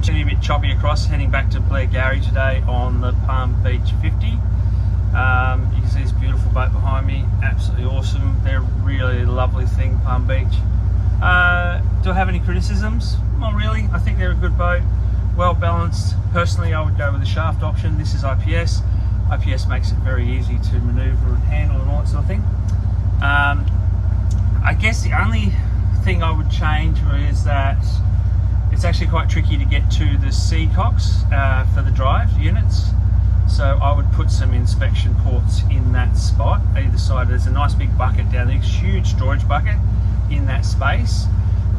going to be a bit choppy across, heading back to Blair Gowrie today on the Palm Beach 50. You can see this beautiful boat behind me, absolutely awesome. They're really lovely thing, Palm Beach. Do I have any criticisms? Not really. I think they're a good boat, well balanced. Personally, I would go with the shaft option. This is IPS. IPS makes it very easy to manoeuvre and handle and all that sort of thing. I guess the only thing I would change is that it's actually quite tricky to get to the seacocks for the drive units. So I would put some inspection ports in that spot. Either side, there's a nice big bucket down there, huge storage bucket in that space.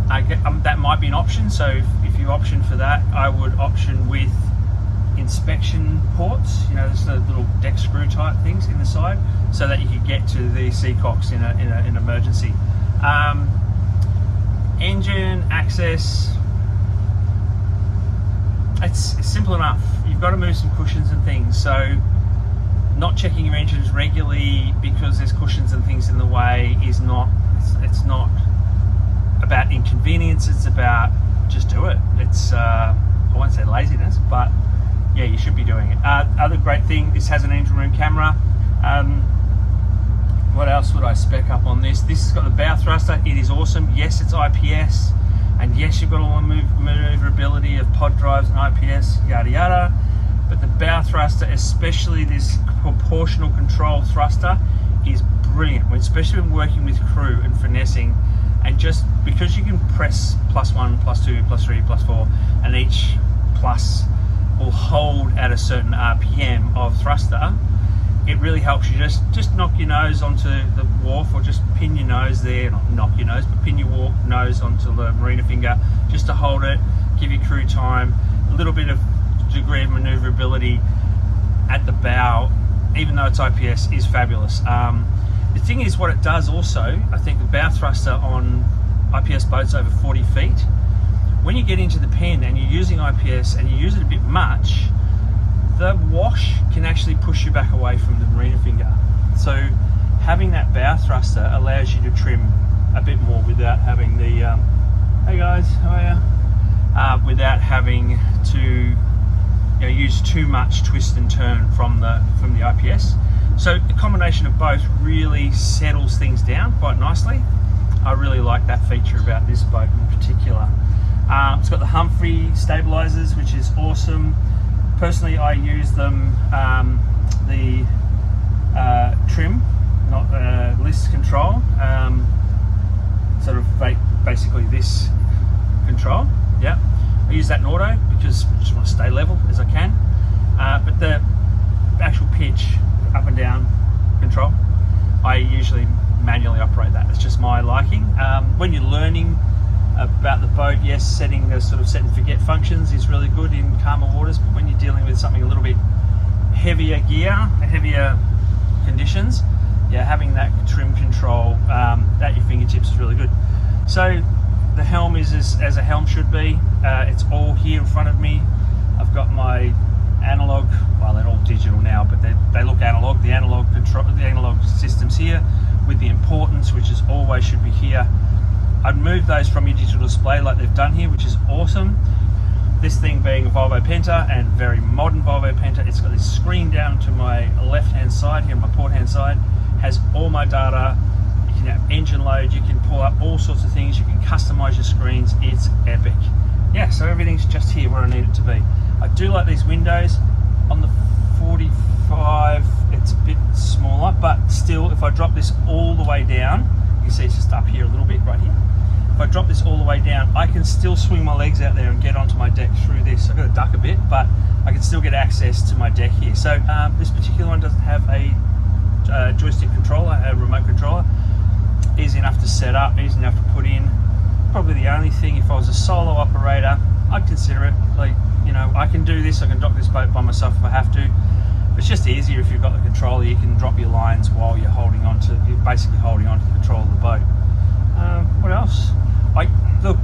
That might be an option. So if you option for that, I would option with inspection ports, you know, there's the little deck screw type things in the side, so that you can get to the seacocks in an emergency. Engine access, it's simple enough. You've got to move some cushions and things, so not checking your engines regularly because there's cushions and things in the way is not, it's not about inconvenience, it's about just do it. It's I won't say laziness, but yeah, you should be doing it. Other great thing, this has an engine room camera. What else would I spec up on this? This has got the bow thruster. It is awesome. Yes, it's IPS, and yes, you've got all the maneuverability of pod drives and IPS, yada yada. But the bow thruster, especially this proportional control thruster, is brilliant, especially when working with crew and finessing. And just because you can press +1, +2, +3, +4, and each plus will hold at a certain RPM of thruster, it really helps you just knock your nose onto the wharf, or just pin your nose there, not knock your nose, but pin your nose onto the marina finger just to hold it, give your crew time, a little bit of degree of maneuverability at the bow, even though it's IPS, is fabulous. The thing is, what it does also, I think the bow thruster on IPS boats over 40 feet, when you get into the pen and you're using IPS and you use it a bit much, the wash can actually push you back away from the marina finger. So having that bow thruster allows you to trim a bit more without having the, hey guys, how are you? Without having to use too much twist and turn from the IPS. So the combination of both really settles things down quite nicely. I really like that feature about this boat in particular. It's got the Humphrey stabilizers, which is awesome. Personally, I use them, the trim, not list control, sort of basically this control. Yeah, I use that in auto because I just want to stay level as I can. But the actual pitch, up and down control, I usually manually operate that. It's just my liking. When you're learning about the boat, yes, setting the sort of set and forget functions is really good in calmer waters, but when you're dealing with something a little bit heavier gear, heavier conditions, yeah, having that trim control at your fingertips is really good. So the helm is as a helm should be. It's all here in front of me. I've got my analog, well, they're all digital now, but they look analog. The analog control, the analog systems here with the importance, which is always should be here. I'd move those from your digital display like they've done here, which is awesome. This thing being a Volvo Penta, and very modern Volvo Penta, it's got this screen down to my left hand side here, my port hand side, has all my data. You can have engine load, you can pull up all sorts of things, you can customize your screens. It's epic. Yeah, so everything's just here where I need it to be. I do like these windows. On the 45, it's a bit smaller, but still, if I drop this all the way down, you can see it's just up here a little bit, right here. If I drop this all the way down, I can still swing my legs out there and get onto my deck through this. I've got to duck a bit, but I can still get access to my deck here. So this particular one doesn't have a joystick controller, a remote controller. Easy enough to set up, easy enough to put in. Probably the only thing, if I was a solo operator, I'd consider it. Like, you know, I can do this, I can dock this boat by myself if I have to. It's just easier if you've got the controller. You can drop your lines while you're basically holding on to the control of the boat. What else? Look,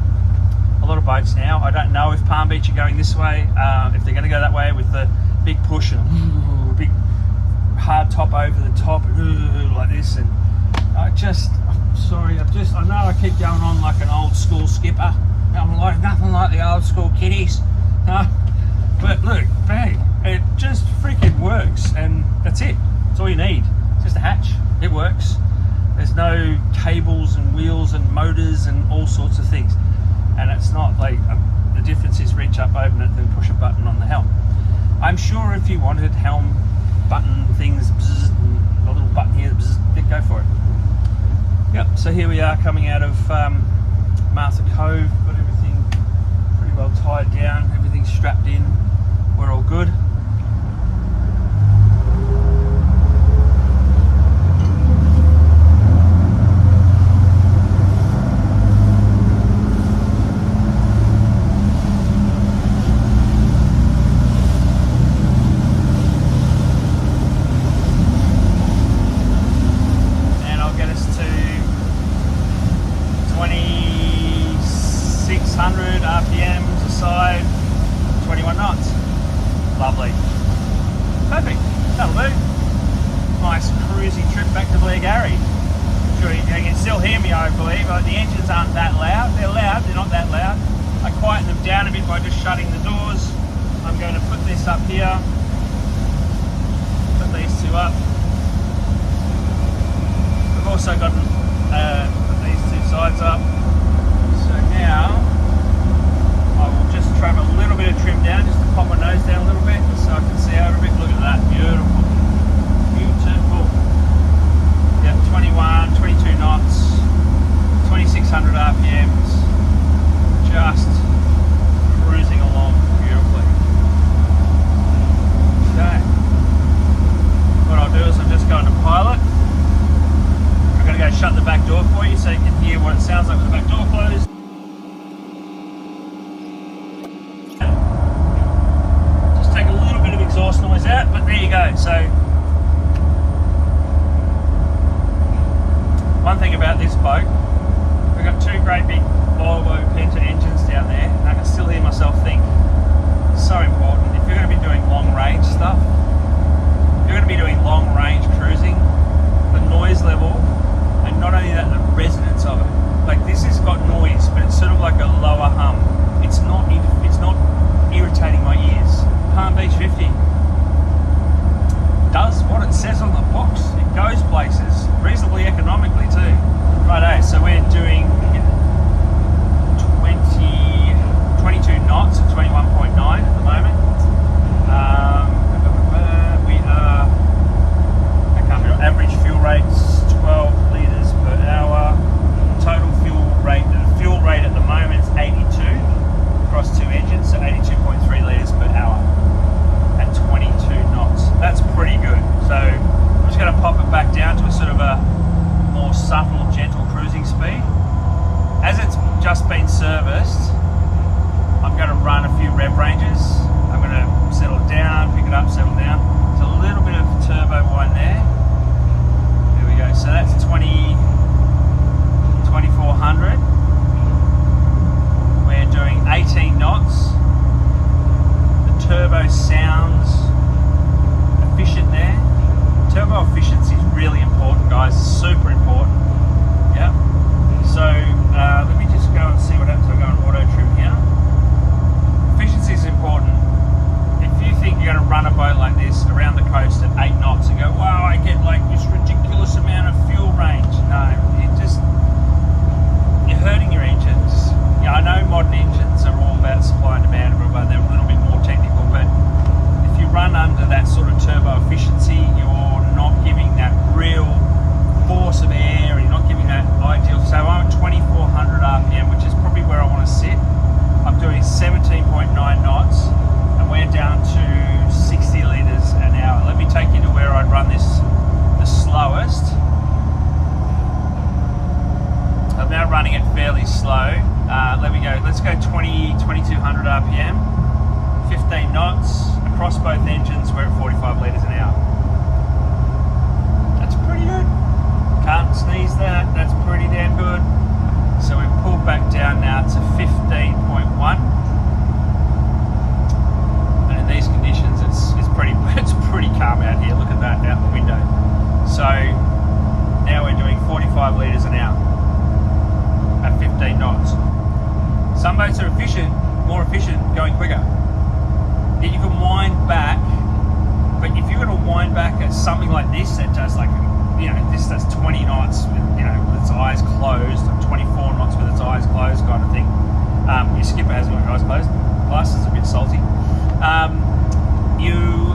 a lot of boats now, I don't know if Palm Beach are going this way, if they're going to go that way with the big push and big hard top over the top like this, and I'm sorry, I know I keep going on like an old school skipper. I'm like nothing like the old school kiddies. But look, bang, it just freaking works, and that's it. That's all you need. It's just a hatch. It works. There's no cables and wheels and motors and all sorts of things. And it's not like the difference is reach up, open it, then push a button on the helm. I'm sure if you wanted helm button things, bzz, and a little button here, bzz, then go for it. Yep, so here we are coming out of Martha Cove. Got everything pretty well tied down, everything's strapped in. We're all good. RPMs aside, 21 knots. Lovely. Perfect. That'll do. Nice cruisy trip back to Blairgowrie. Sure, you can still hear me, I believe. The engines aren't that loud. They're loud, they're not that loud. I quieten them down a bit by just shutting the doors. I'm going to put this up here. Put these two up. We've also got put these two sides up. So now I will just trim a little bit of trim down, just to pop my nose down a little bit so I can see over a bit. Look at that, beautiful. Beautiful. Yep, 21, 22 knots, 2600 RPMs, just cruising along beautifully. Okay. What I'll do is I'm just going to pilot. I'm going to go shut the back door for you so you can hear what it sounds like with the back door closed. Exhaust noise out, but there you go. So one thing about this boat, we've got two great big Volvo Penta engines down there, and I can still hear myself think, it's so important if you're going to be doing long range stuff, if you're going to be doing long range cruising, the noise level, and not only that, the resonance of it. Like, this has got noise, but it's sort of like a lower hum. It's not irritating my ears. Palm Beach 50 does what it says on the box. It goes places reasonably economically too. Righto, so we're doing 22 knots at 21.9 at the moment. We are, I can't remember, average fuel rates 12 litres per hour. Total fuel rate at the moment is 82 across two engines, so 82.3 litres per hour at 22 knots. That's pretty good. So I'm just going to pop it back down to a sort of a more subtle, gentle cruising speed. As it's just been serviced, I'm going to run a few rev ranges. I'm going to settle down, pick it up, settle down. There's a little bit of turbo whine there. There we go. So that's 2400. We're doing 18 knots. The turbo sounds efficient there. Turbo efficiency is really important, guys. Super important. Yeah. So let me just go and see what happens. I'll go on auto trim here. Efficiency is important. If you think you're going to run a boat like this around the coast at 8 knots and go, wow, I get like this ridiculous amount of fuel range. No, you're hurting your engines. Yeah, I know modern engines are all about supply and demand, but they're a little bit more technical, but if you run under that sort of turbo efficiency, you're not giving that real force of air, and you're not giving that ideal. So I'm at 2400 RPM, which is probably where I want to sit. I'm doing 17.9 knots, and we're down to 60 litres an hour. Let me take you to where I'd run this the slowest. I'm now running it fairly slow. There we go. Let's go 2200 RPM, 15 knots across both engines. We're at 45 litres an hour. That's pretty good. Can't sneeze that. That's pretty damn good. So we've pulled back down now to 15.1. And in these conditions, it's pretty calm out here. Look at that out the window. So now we're doing 45 litres an hour at 15 knots. Some boats are more efficient, going quicker. that you can wind back. But if you're going to wind back at something like this that does like, this does 20 knots with, with its eyes closed, or 24 knots with its eyes closed kind of thing. Your skipper has got your eyes closed. Glasses are a bit salty. You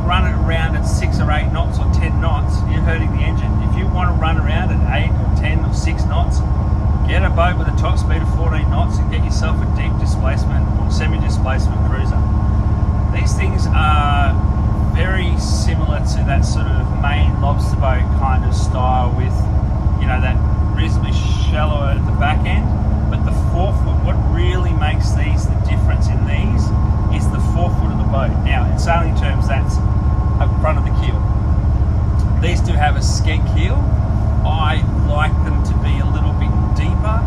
run it around at 6 or 8 knots or 10 knots, you're hurting the engine. If you want to run around at 8 or 10 or 6 knots, get a boat with a top speed of 14 knots and get yourself a deep displacement or semi-displacement cruiser. These things are very similar to that sort of main lobster boat kind of style with, that reasonably shallow at the back end. But the forefoot, what really makes these the difference in these is the forefoot of the boat. Now, in sailing terms, that's at front of the keel. These do have a skeg keel. I like them to be a little bit deeper.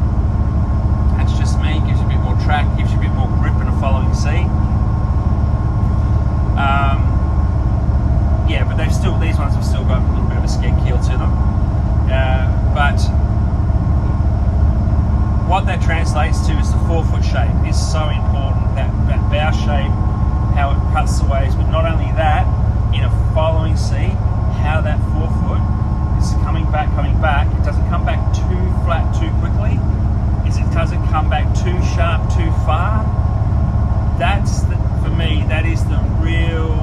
That's just me. Gives you a bit more track, gives you a bit more grip in a following sea. But these ones have still got a little bit of a skeg keel to them. But what that translates to is the forefoot shape is so important. That bow shape, how it cuts the waves, but not only that, in a following sea, how that forefoot is coming back. It doesn't come back too flat too quickly. It doesn't come back too sharp too far. For me, that is the real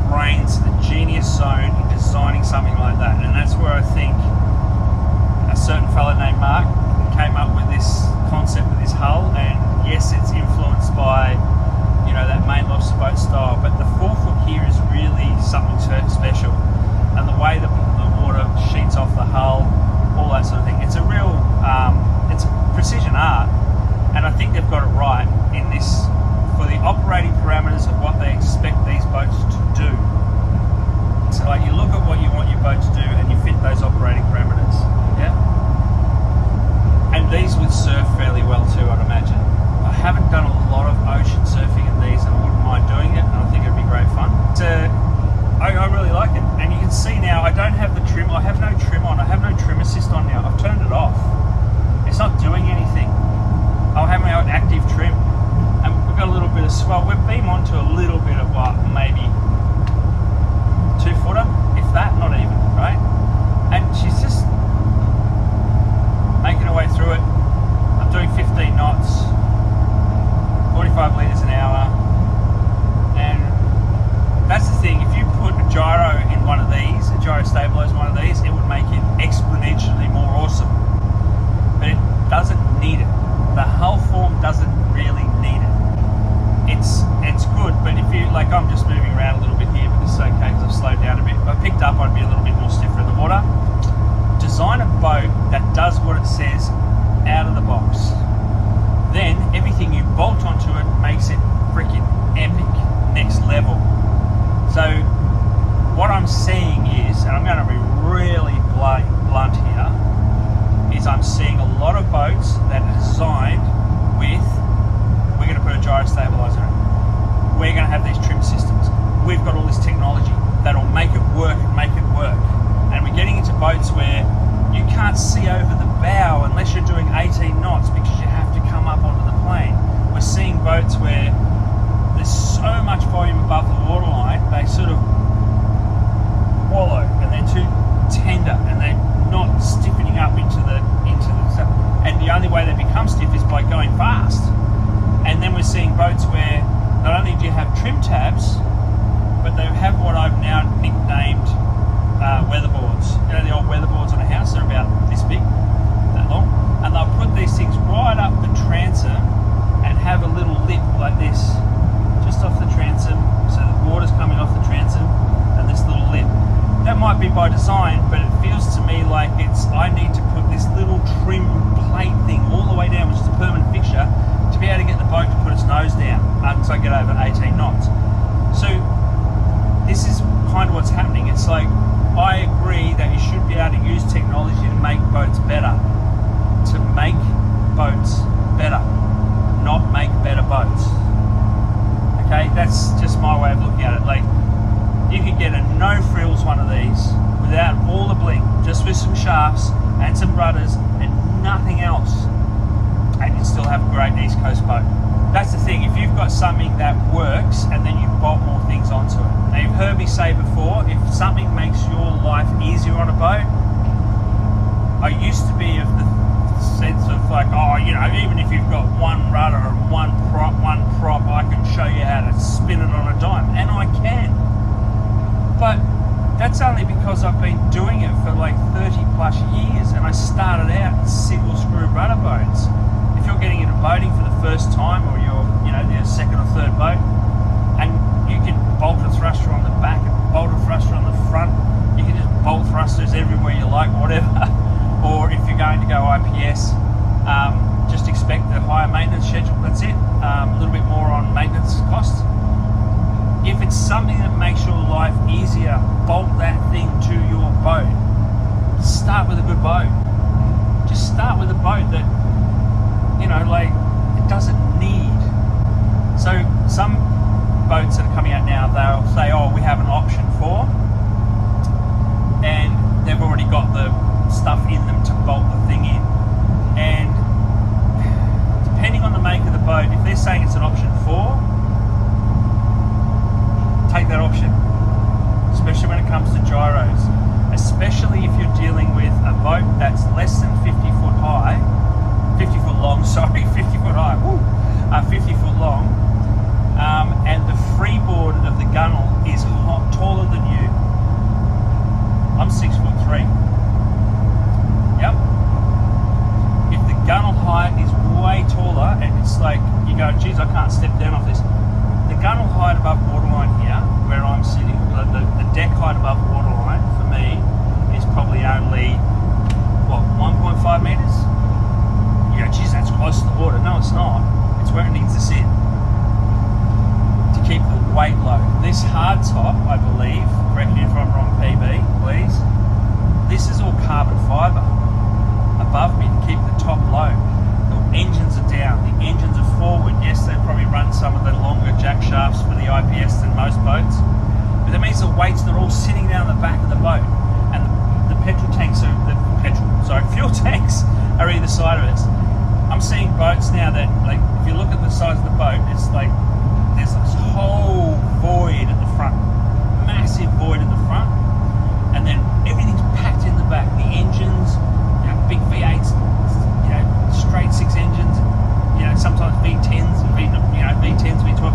brains, the genius zone in designing something like that. And that's where I think a certain fella named Mark came up with this concept of this hull. And yes, it's influenced by that main lobster boat style, but the forefoot here is really something special. And the way that the water sheets off the hull, all that sort of thing, it's a real it's a precision art. And I think they've got it right in this, for the operating parameters of what they expect these boats to do. So like, you look at what you want your boat to do and you fit those operating parameters. Yeah. And these would surf fairly well too, I'd imagine. I haven't done a lot of ocean surfing in these, and I wouldn't mind doing it, and I think it'd be great fun. I really like it. And you can see now, I don't have the trim. I have no trim on. I have no trim assist on now. I've turned it off. It's not doing anything. I'll have my own active trim. And we've got a little bit of swell. We've beamed onto a little bit of what, maybe 2 footer, if that, not even, right? And she's just making her way through it. I'm doing 15 knots, 45 litres an hour. And that's the thing, if you put a gyro in one of these, a gyro stabilizer in one of these, it would make it exponentially more awesome. But it doesn't need it. The hull form doesn't really need it. It's good, but if you, like, I'm just moving around a little bit here, but this is okay because I've slowed down a bit. If I picked up, I'd be a little bit more stiffer in the water. Design a boat that does what it says out of the box. Then everything you bolt onto it makes it freaking epic, next level. So what I'm seeing is, and I'm going to be really blunt here, is I'm seeing a lot of boats that are designed with, we're going to put a gyro stabilizer in. We're going to have these trim systems. We've got all this technology that'll make it work and make it work. And we're getting into boats where you can't see over the bow unless you're doing 18 knots because you have to come up onto the plane. We're seeing boats where there's so much volume above the waterline, they sort of wallow and they're too tender and they're not stiffening up into the stuff. And the only way they become stiff is by going fast. And then we're seeing boats where not only do you have trim tabs, but they have what I've now nicknamed weatherboards. The old weatherboards on a house, they're about this big, that long. And they'll put these things right up the transom and have a little lip like this, just off the transom, so the water's coming off the transom, and this little lip. That might be by design, but it feels to me like I need to put this little trim plate thing all the way down, which is a permanent fixture, to be able to get the boat to put its nose down until I get over 18 knots. So this is kind of what's happening. It's like, I agree that you should be able to use technology to make boats better. To make boats better, not make better boats. Okay, that's just my way of looking at it. Like, you could get a no-frills one of these without all the bling, just with some shafts and some rudders and nothing else, and you'd still have a great East Coast boat. That's the thing, if you've got something that works and then you bolt more things onto it. Now you've heard me say before, if something makes your life easier on a boat, I used to be of the sense of like, oh, you know, even if you've got one rudder and one prop, I can show you how to spin it on a dime, and I can. But that's only because I've been doing it for like 30 plus years, and I started out in single screw rudder boats. If you're getting into boating for the first time, or you're, you know, your second or third boat, and you can bolt a thruster on the back and bolt a thruster on the front, you can just bolt thrusters everywhere you like, whatever. Or if you're going to go IPS, just expect a higher maintenance schedule, that's it. A little bit more on maintenance costs. If it's something that makes your life easier, bolt that thing to your boat. Start with a good boat. Just start with a boat that, you know, like, it doesn't need. So some boats that are coming out now, they'll say, oh, we have an option for, and they've already got the stuff in them to bolt the thing in. And depending on the make of the boat, if they're saying it's an option 4, take that option, especially when it comes to gyros, especially if you're dealing with a boat that's less than 50 foot high, 50 foot long, sorry, 50 foot high, 50 foot long, and the freeboard of the gunnel is taller than you. I'm 6'3". Yep. If the gunnel height is way taller, and it's like, you go, geez, I can't step down off this. The gunnel height above waterline here, where I'm sitting, the deck height above waterline, for me, is probably only, what, 1.5 metres? You go, geez, that's close to the water. No, it's not. It's where it needs to sit to keep the weight low. This hard top, I believe, correct me if I'm wrong, PB, please, this is all carbon fibre above me to keep the top low. The engines are down, the engines are forward. Yes, they probably run some of the longer jack shafts for the IPS than most boats, but that means the weights are all sitting down the back of the boat, and the petrol tanks are, fuel tanks are either side of us. I'm seeing boats now that, like, if you look at the size of the boat, it's like there's this whole void at the front, massive void at the front, and then everything's packed in the back. The engines, you know, big V8s, you know, straight 6 engines, you know, sometimes V10s, V10s, V12.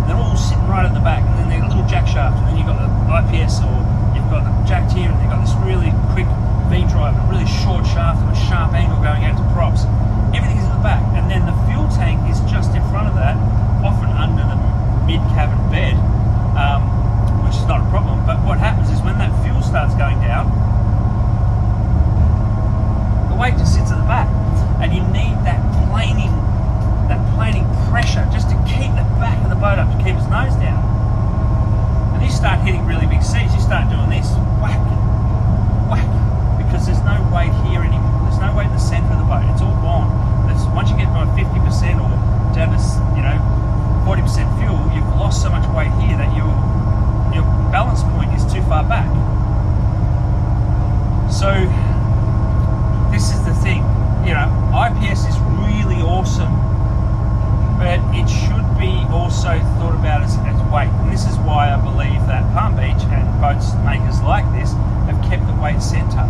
They're all sitting right at the back, and then they've got a little jack shaft, and then you've got the IPS, or you've got the jacked here, and they've got this really quick V drive, a really short shaft with a sharp angle going out to props. Everything's in the back, and then the fuel tank is just in front of that, often under the mid-cabin bed, which is not a problem. But what happens is when that fuel starts going down, the weight just sits at the back, and you need that planing pressure just to keep the back of the boat up, to keep its nose down. And you start hitting really big seas, you start doing this, whack, whack, because there's no weight here anymore. There's no weight in the centre of the boat. It's all gone. Once you get by 50% or down to, you know, 40% fuel, you've lost so much weight here that your balance point is too far back. So this is the thing, you know, IPS is really awesome, but it should be also thought about as weight. And this is why I believe that Palm Beach and boats makers like this have kept the weight centre,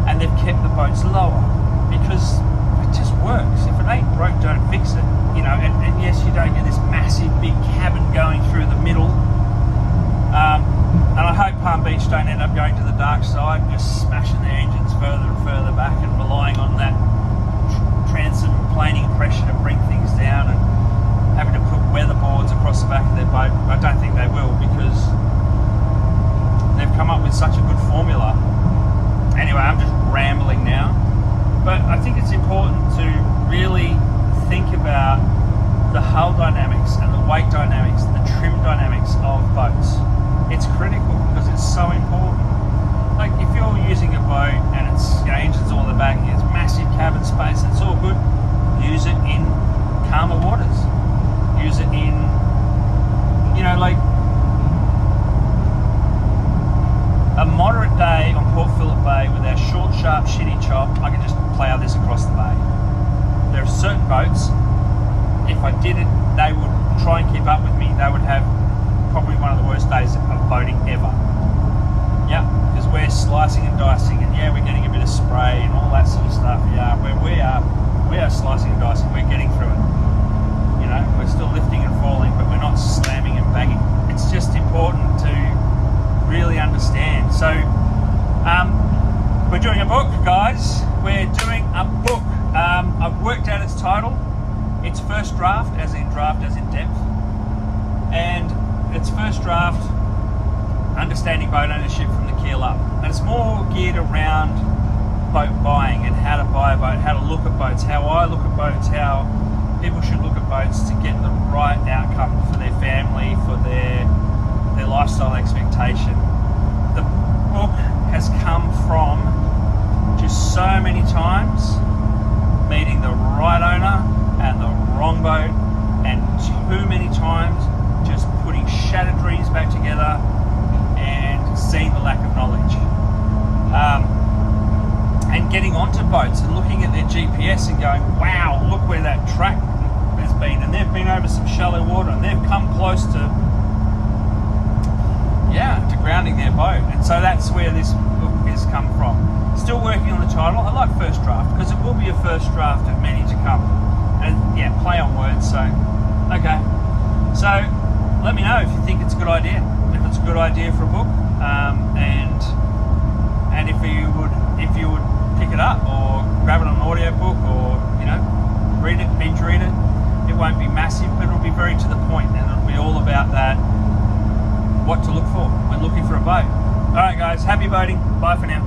and they've kept the boats lower, because it just works. If it ain't broke, don't fix it. You know, and yes, you don't get this massive big cabin going through the middle. And I hope Palm Beach don't end up going to the dark side, just smashing their engines further and further back and relying on that transom planing pressure to bring things down, and having to put weatherboards across the back of their boat. I don't think they will, because they've come up with such a good formula. Anyway, I'm just rambling now. But I think it's important to really think about the hull dynamics and the weight dynamics and the trim dynamics of boats. It's critical, because it's so important. Like, if you're using a boat and it's, you know, engines all the back, it's massive cabin space, it's all good, use it in calmer waters. Use it in, you know, like a moderate day on Port Phillip Bay with our short, sharp, shitty chop. I can just plough this across the bay. There are certain boats I did it, they would try and keep up with me. They would have probably one of the worst days of boating ever. Yeah, because we're slicing and dicing, and yeah, we're getting a bit of spray and all that sort of stuff. Yeah, where we are slicing and dicing. We're getting through it. You know, we're still lifting and falling, but we're not slamming and banging. It's just important to really understand. So, we're doing a book, guys. We're doing a book. I've worked out its title. It's first draft as in depth. And it's first draft, understanding boat ownership from the keel up. And it's more geared around boat buying and how to buy a boat, how to look at boats, how I look at boats, how people should look at boats to get the right outcome for their family, for their lifestyle expectation. The book has come from just so many times meeting the right owner and the wrong boat, and too many times just putting shattered dreams back together and seeing the lack of knowledge. And getting onto boats and looking at their GPS and going, wow, look where that track has been, and they've been over some shallow water and they've come close to grounding their boat. And so that's where this book has come from. Still working on the title. I like first draft because it will be a first draft of many to come. And yeah, play on words. So okay, so let me know if you think it's a good idea, if it's a good idea for a book, and if you would pick it up or grab it on an audio book, or read it, binge read it. It won't be massive, but it'll be very to the point, and it'll be all about that, what to look for when looking for a boat. All right, guys, happy boating. Bye for now.